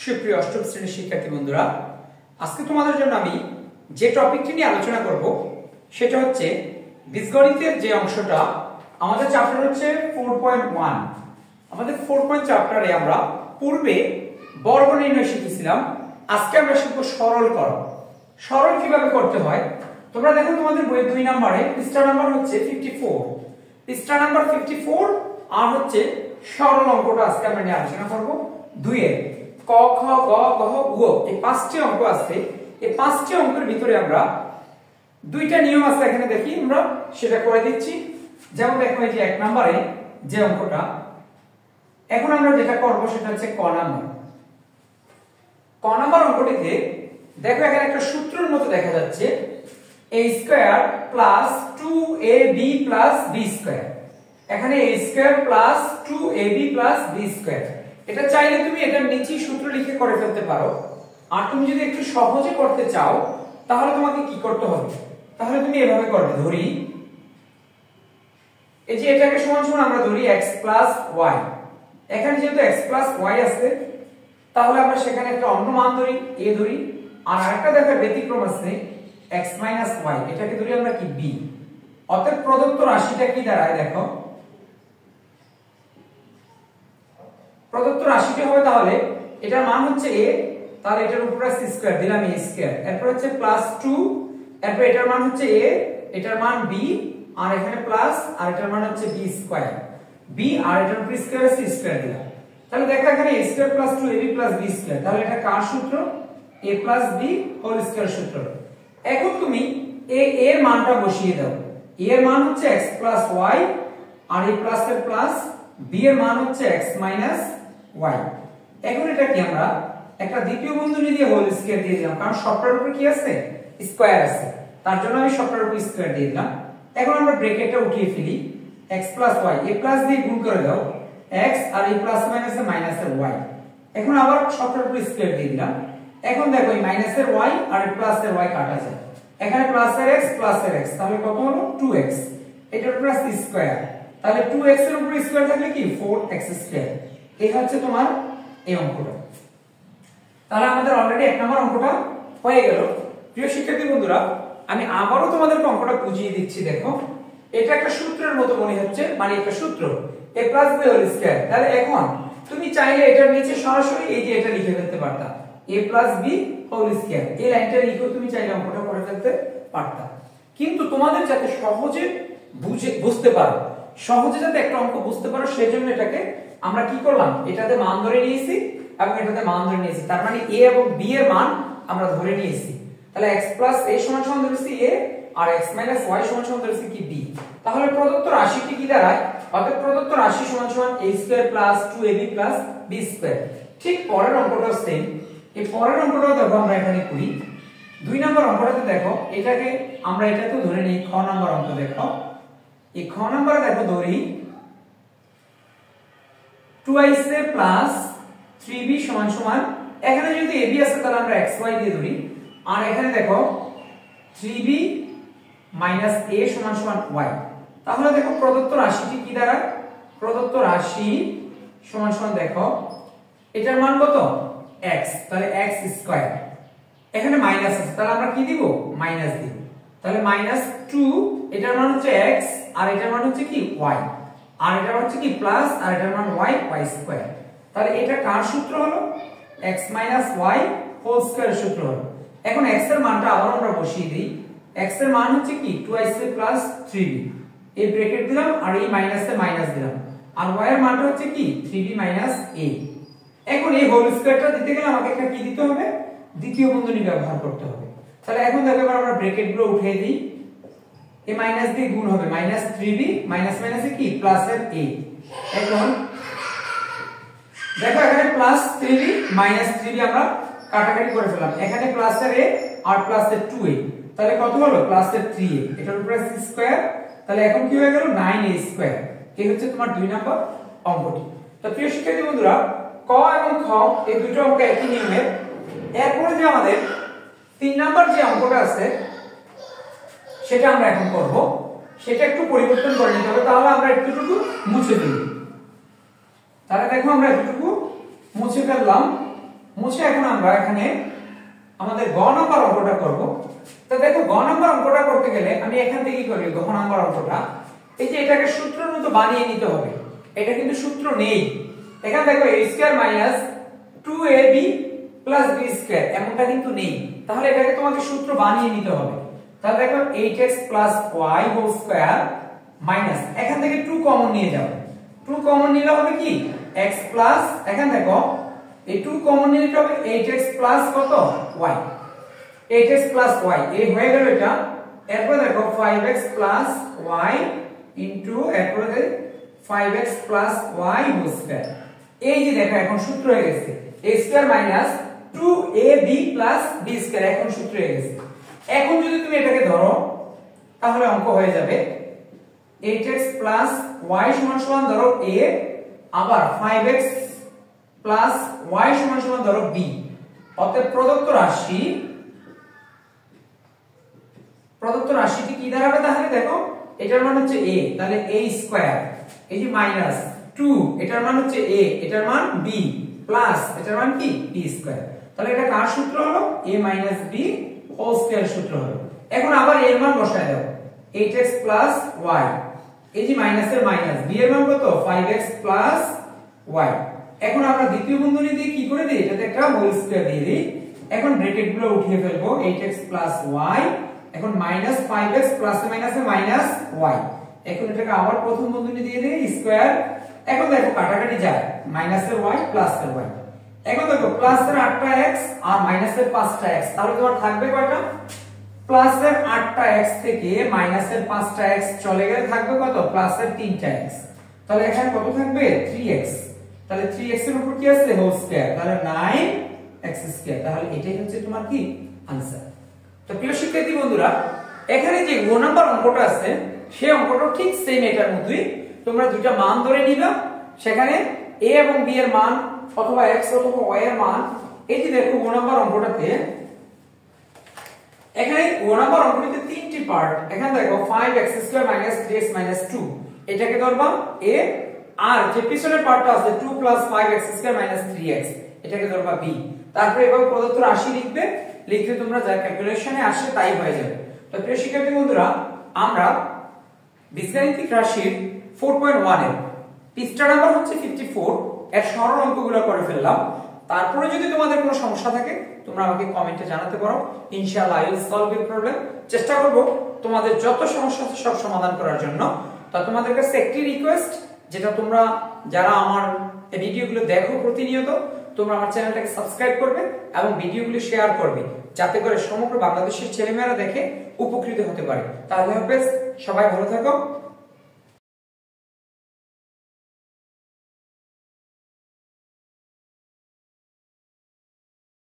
সুপ্রিয় অষ্টম শ্রেণীর শিক্ষার্থী বন্ধুরা, আজকে তোমাদের জন্য আমি যে টপিকটি নিয়ে আলোচনা করব সেটা হচ্ছে বীজগণিতের যে অংশটা আমাদের চ্যাপ্টার হচ্ছে 4.1। আমাদের 4 চ্যাপ্টারে আমরা পূর্বে বর্গ নির্ণয় শিখেছিলাম। আজকে আমরা শিখব সরলকরণ। সরল কিভাবে করতে হয় তোমরা দেখো, তোমাদের বইয়ের 2 নম্বরে পৃষ্ঠা নাম্বার হচ্ছে 54, পৃষ্ঠা নাম্বার 54 আর হচ্ছে সরল অঙ্কটা আজকে আমরা নিয়ে আলোচনা করব। 2 এর ক খ গ ঘ ঙ এই 5টি অঙ্ক আছে। এই 5টি অঙ্কের ভিতরে আমরা 2টা নিয়ম আছে, এখানে দেখি আমরা সেটা করে দিচ্ছি। যেমন দেখো, এই যে 1 নম্বরে যে অঙ্কটা, এখন আমরা যেটা করব সেটা হচ্ছে ক নাম্বার অঙ্কটিতে দেখো, এখানে একটা সূত্রের মতো দেখা যাচ্ছে a square plus 2ab plus b square. এখানে a square plus 2ab plus b square, এটা চাইলে তুমি এটার নিচেই সূত্র লিখে করে ফেলতে পারো। আর তুমি যদি একটু সহজে করতে চাও তাহলে তোমাকে কি করতে হবে, তাহলে তুমি এভাবে করবে। ধরি এই যে এটাকে সমান সমান আমরা ধরি x প্লাস y। এখানে যেহেতু x প্লাস y আছে তাহলে আমরা সেখানে একটা অন্য মান ধরি a ধরি, আর আরেকটা দেখো ব্যতিক্রম আছে x মাইনাস y, এটাকে ধরি আমরা কি b। অতএব প্রদত্ত রাশিটা কি দাঁড়ায় দেখো, প্রদত্ত রাশিটি হবে তাহলে এটার মান হচ্ছে a, তাহলে এটার উপর আছে স্কয়ার, দিলাম a স্কয়ার। এরপর হচ্ছে প্লাস 2, এরপর এটার মান হচ্ছে a, এটার মান b, আর এখানে প্লাস আর এটার মান হচ্ছে b স্কয়ার। b আর এটার উপর স্কয়ার আছে, স্কয়ার দিলাম। তাহলে দেখো এখানে a square plus 2ab plus b square, তাহলে এটা কার সূত্র? a plus b whole square সূত্র। এখন তুমি a এর মানটা বসিয়ে দাও। a এর মান হচ্ছে x প্লাস y, আর a প্লাস এর প্লাস b এর মান হচ্ছে x মাইনাস y। এখন এটা কি আমরা একটা দ্বিতীয় বন্ধনী দিয়ে হোল স্কয়ার দিয়ে দিলাম, কারণ সবটার উপর কি আছে? স্কয়ার আছে, তার জন্য আমি সবটার উপর স্কয়ার দিয়ে দিলাম। এখন আমরা ব্র্যাকেটটা উঠিয়ে ফেলি, x plus y, a plus দিয়ে গুণ করে দাও x, আর a প্লাস মাইনাসে মাইনাসের y। এখন আবার সবটার উপর স্কয়ার দিয়ে দিলাম। এখন দেখো এই মাইনাসের y আর প্লাসের y কাটা যায়, এখানে প্লাসের x প্লাসের x, তাহলে কত হলো? 2x। এটার উপর আছে স্কয়ার, তাহলে 2x এর উপর স্কয়ার থাকলে কি 4x স্কয়ার। এই হচ্ছে তোমার এই অঙ্কটা। তাহলে আমাদের অলরেডি 1 নম্বর অঙ্কটা হয়ে গেল। প্রিয় শিক্ষার্থী বন্ধুরা, আমি আবারও তোমাদেরকে অঙ্কটা বুঝিয়ে দিচ্ছি। দেখো, এটা একটা সূত্রের মতো মনে হচ্ছে, মানে একটা সূত্র a plus b whole square. তাহলে এখন তুমি চাইলে এটার নিচে সরাসরি এই যে এটা লিখে ফেলতে পারতা, a plus b whole square. এই লাইনটা লিখে তুমি চাইলে অঙ্কটা করে ফেলতে পারতা। কিন্তু তোমাদের যাতে সহজে বুঝতে পারো, সহজে যাতে একটা অঙ্ক বুঝতে পারো, সেজন্য এটাকে আমরা কি করলাম, এটাতে মান ধরে নিয়েছি এবং এটাতে মান ধরে নিয়েছি। তার মানে a এবং b এর মান আমরা ধরে নিয়েছি। তাহলে x প্লাস a সমান সমান ধরেছি a, আর x মাইনাস y সমান সমান ধরেছি কি b। তাহলে প্রদত্ত রাশিটি কি দাঁড়ায়? অর্থাৎ প্রদত্ত রাশি সমান সমান a square plus 2ab plus b square. ঠিক পরের অঙ্কটাও সেম। এই পরের অঙ্কটাও দেখো আমরা এখানে করি। 2 নম্বর অঙ্কটাতে দেখো, এটাকে আমরা এটাতে ধরে নিই খ নম্বর অঙ্ক। দেখো এই খ নম্বরে দেখো ধরি 2ac প্লাস 3b সমান সমান, এখানে যদি ab আছে তাহলে আমরা xy দিয়ে ধরি, আর এখানে দেখো 3b মাইনাস a সমান সমান y। তাহলে দেখো প্রদত্ত রাশিটি কি দাঁড়ায়? প্রদত্ত রাশি সমান সমান দেখো এটার মান কত? x, তাহলে x স্কয়ার। এখানে মাইনাস আছে, তাহলে আমরা কি দিব? মাইনাস দিব। তাহলে মাইনাস 2, এটার মান হচ্ছে x, আর এটার মান হচ্ছে কি y, আর এটার হচ্ছে কি প্লাস, আর এটার মান y, y স্কয়ার। তাহলে এটা কার সূত্র হলো? x minus y whole square সূত্র হলো। এখন x এর মানটা আবার আমরা বসিয়ে দিই। x এর মান হচ্ছে কি 2ac প্লাস 3b, এই ব্র্যাকেট দিলাম আর এই মাইনাসে মাইনাস দিলাম, আর y এর মানটা হচ্ছে কি 3b মাইনাস a। এখন এই হোল স্কয়ারটা দিতে গেলে আমাকে একটা কি দিতে হবে? দ্বিতীয় বন্ধনী ব্যবহার করতে হবে। তাহলে এখন দেখো এবার আমরা ব্র্যাকেটগুলো উঠিয়ে দিই, a মাইনাস দিয়ে গুণ হবে মাইনাস 3b, মাইনাস মাইনাসে কি প্লাস এর a। এখন দেখো এখানে প্লাস 3b মাইনাস 3b আমরা কাটাকাটি করে ফেললাম, এখানে প্লাস এর a আর প্লাস এর 2a, তাহলে কত হলো? প্লাস এর 3a, এটার উপরে আছে স্কয়ার। তাহলে এখন কি হয়ে গেল? 9a square. এই হচ্ছে তোমার 2 নম্বর অঙ্কটি। তো প্রিয় শিক্ষার্থী বন্ধুরা, ক এবং খ এই দুটো অঙ্ক একই নিয়মের। এরপরে যে আমাদের 3 নম্বর যে অঙ্কটা আছে সেটা আমরা এখন করব। সেটা একটু পরিবর্তন করে নিতে হবে, তাহলে আমরা একটুটুকু মুছে দিই। তাহলে দেখো আমরা একটুটুকু মুছে ফেললাম। মুছে এখন আমরা এখানে আমাদের গ নাম্বার অঙ্কটা করব। তো দেখো গ নাম্বার অঙ্কটা করতে গেলে আমি এখান থেকে কি করি, গ নাম্বার অঙ্কটা এই যে এটাকে সূত্রের মতো বানিয়ে নিতে হবে। এটা কিন্তু সূত্র নেই, এখানে দেখো a square minus 2ab plus b square এমনটা কিন্তু নেই, তাহলে এটাকে তোমাকে সূত্র বানিয়ে নিতে হবে। তাহলে দেখো 8x plus y whole square minus এখান থেকে 2 কমন নিয়ে যাও, 2 কমন নিলে হবে কি x প্লাস এখানে দেখো এই 2 কমন নিলে হবে 8x প্লাস কত y, 8x প্লাস y এই হয়ে গেল এটা। এরপর দেখো 5x প্লাস y ইনটু এরপর 5x plus y whole square. এই যে দেখো এখন সূত্র হয়ে গেছে a square minus 2ab plus b square এখন সূত্র হয়ে গেছে। এখন যদি তুমি এটাকে ধরো তাহলে অঙ্ক হয়ে যাবে 8x প্লাস y সমান সমান ধরো a, আবার 5x প্লাস y সমান সমান ধরো b। অতএব প্রদত্ত রাশিটি কি দাঁড়াবে, তাহলে দেখো এটার মান হচ্ছে a, তাহলে a স্কয়ার এই যে মাইনাস 2 এটার মান হচ্ছে a, এটার মান b প্লাস এটার মান কি b স্কয়ার। তাহলে এটা কার সূত্র হলো, a minus b whole square সূত্র হলো। এখন আবার এর মান বসায় দাও 8x প্লাস y এই যে মাইনাসের মাইনাস b এর মান কত 5x প্লাস y। এখন আমরা দ্বিতীয় বন্ধনী দিয়ে কি করে দিই, এটাতে একটা হোল স্কয়ার দিয়ে দিই। এখন ব্র্যাকেট গুলো উঠিয়ে ফেলবো 8x প্লাস y, এখন মাইনাস 5x প্লাস মাইনাসে মাইনাস y। এখন এটাকে আবার প্রথম বন্ধনী দিয়ে দিই স্কয়ার। এখন দেখো কাটাকাটি যায় মাইনাসের y প্লাসের y। এখন দেখো প্লাসের 8টা x আর মাইনাসের 5টা x, তাহলে তোমার থাকবে কয়টা, প্লাসের 8টা x থেকে মাইনাসের 5টা x চলে গেলে থাকবে কত প্লাসের 3টা x। তাহলে এখানে কত থাকবে 3x, তাহলে 3x এর উপর কি আছে হোল স্কয়ার, তাহলে 9x স্কয়ার। তাহলে এটাই হচ্ছে তোমার কি आंसर। তো প্রিয় শিক্ষার্থী বন্ধুরা, এখানে যে গ নাম্বার অঙ্কটা আছে সেই অঙ্কটা ঠিক সেম এটার মতোই। তোমরা দুইটা মান ধরে নিবা, সেখানে a এবং b এর মান অথবা x অথবা y এর মান। এই যে দেখো গ নাম্বার অঙ্কটাতে এখানে গ নাম্বার অঙ্কটিতে তিনটি পার্ট। এখানে দেখো 5x² - 3x - 2 এটাকে ধরবা a, আর যে পিছনের পার্টটা আছে 2 + 5x² - 3x এটাকে ধরবা b। তারপরে এভাবে প্রদত্ত রাশি লিখবে, লিখলে তোমরা যা ক্যালকুলেশনে আসে তাই হয়ে যাবে। তো প্রিয় শিক্ষার্থী বন্ধুরা, আমরা বীজগাণিতিক রাশির 4.1 এর পৃষ্ঠা নাম্বার হচ্ছে 54 এর সরল অঙ্কগুলো করে ফেললাম। তারপরে যদি তোমাদের কোনো সমস্যা থাকে তোমরা আমাকে কমেন্টে জানাতে পারো, ইনশাআল্লাহ I will solve your problem. চেষ্টা করব তোমাদের যত সমস্যা আছে সব সমাধান করার জন্য। তো তোমাদের কাছে একটি রিকোয়েস্ট, যেটা তোমরা যারা আমার এই ভিডিওগুলো দেখো প্রতিনিয়ত, তোমরা আমার চ্যানেলটাকে সাবস্ক্রাইব করবে এবং ভিডিওগুলো শেয়ার করবে, যাতে করে সমগ্র বাংলাদেশের ছেলেমেয়েরা দেখে উপকৃত হতে পারে। তাহলে হাফেজ, সবাই ভালো থাকো।